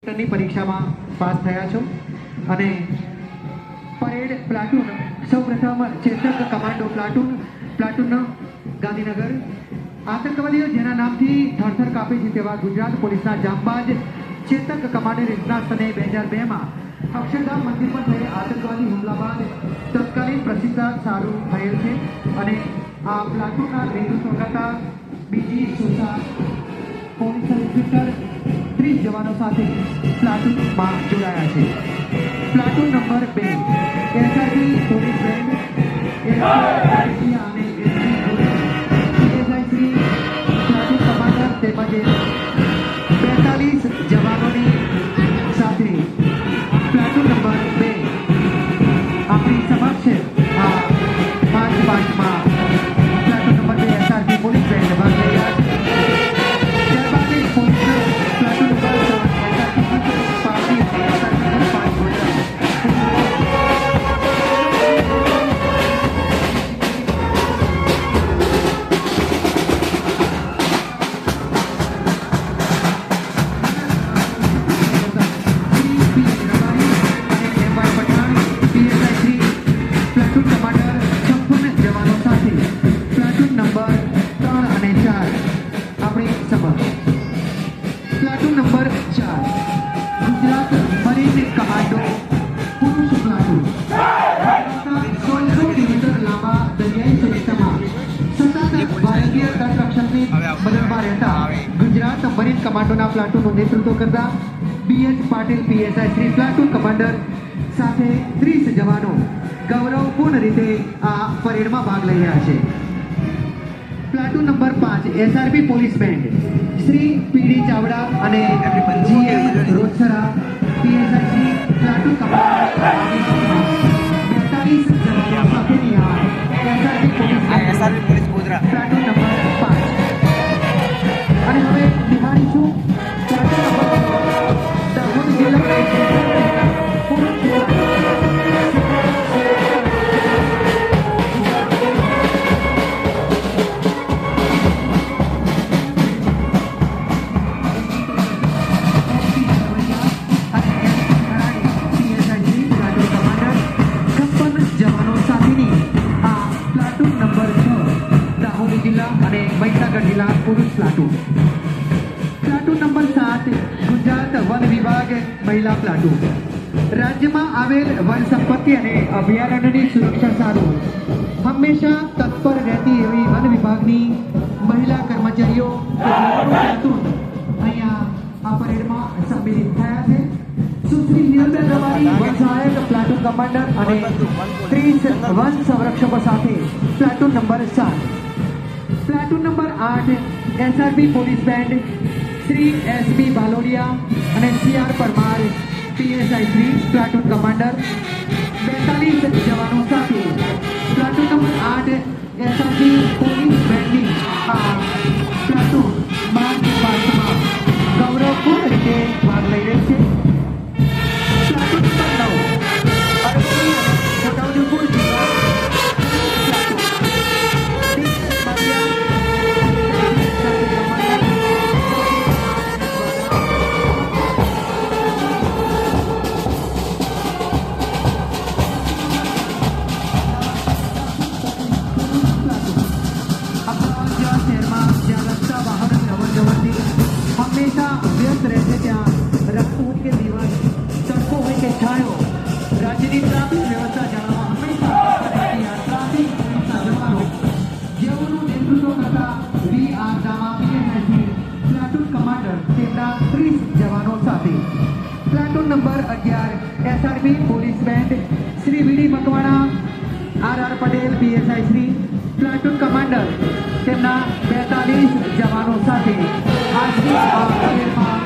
ની પરીક્ષામાં પાસ થયા છો અને પરેડ પ્લાટૂન સૌપ્રથમ ચેતક કમાન્ડો પ્લાટૂન ગાંધીનગર આતંકવાદીઓ જેના નામથી થરથર કાપે છે તેવા ગુજરાત પોલીસના જાંબાજ ચેતક કમાન્ડર ઇજના સને 2002માં અક્ષરધામ મંદિર પર થયેલ આતંકવાદી હુમલા બાદ તત્કાલીન પ્રસિદ્ધ સારું થયેલ છે અને આ પ્લાટૂનના નેતૃત્વ કરતા બીજી સુસા પોલીસ ઇન્સ્પેક્ટર 30 જવાનો સાથે પ્લાટૂનમાં જોડાયા છે. Platoon number 2 SRP police band અને શ્રી પ્લાટૂન કમાન્ડર તેમજ 42 જવાનોની સાથે પ્લાટૂન નંબર 2 આપણી સમક્ષ આ 5-5માં platoon number 2 SRP police band ભાગ લઈ રહ્યા છે. Platoon number 4 Gujarat marine commando પુરુષ પ્લાટૂન 1600 કિલોમીટર લાંબા દરિયાઈ ક્ષેત્રમાં સતત ભારતીય તટરક્ષકની મદદમાં રહેતા ગુજરાત મરીન કમાન્ડોના પ્લાટૂનનું નેતૃત્વ કરતા BH Patil PSI Shri platoon commander સાથે 30 જવાનો ગૌરવપૂર્ણ રીતે આ પરેડમાં ભાગ લઈ રહ્યા છે. Platoon number 5 SRP police band Shri PD Chavda અને GM Rojasara PSI Shri platoon commander 42 જવાનો સાથેની આ SRP પોલીસ પ્લાટૂન નંબર 5 અને હવે નિહાળીશું પ્લાટૂન નંબર દાહોદ જિલ્લા અને મહીસાગર જિલ્લા પુરુષ platoon. Platoon number 7 Gujarat one વિભાગ મહિલા પ્લાટૂન રાજ્યમાં આવેલ વન સંપત્તિ અને અભયારણ્યની સુરક્ષા સારું હંમેશા તત્પર રહેતી એવી વન વિભાગની મહિલા કર્મચારીઓ પ્લાટૂન અહીંયા આ પરેડમાં સંમિલિત થયા છે. સુશ્રી નિરંજન રબારી વન સહાયક પ્લાટૂન કમાન્ડર અને 30 વન સંરક્ષકો સાથે platoon number 7. Platoon number 8 SRP police band Shri SP બાલોડિયા અને CR Parmar PSI Shri platoon commander 42 જવાનો સાથે પ્લાટૂન નંબર 8 SRP પોલીસ બેન્ડની આ પ્લાટૂન માર્ચમાં ગૌરવપૂર્ણ રીતે ભાગ લઈ રહી છે. પ્લાટૂન નંબર 9 અરવલ્લી છોટાઉદેપુર જિલ્લા હંમેશા વ્યસ્ત રહેશે. ત્યાં રસ્તો હોય કે દિવસ, તડકો હોય કે છાંયો, રાજ્યની ટ્રાફિક વ્યવસ્થા જાણવા હંમેશા ટ્રાફિક પોલીસના જવાનો જેઓનું નેતૃત્વ કરતા VR Dama PSI platoon commander તેમના 30 જવાનો સાથે platoon number 11 SRP police band Shri VD Makwana RR Patel PSI Shri platoon commander તેમના 42 જવાનો સાથે આજની આ પરેડમાં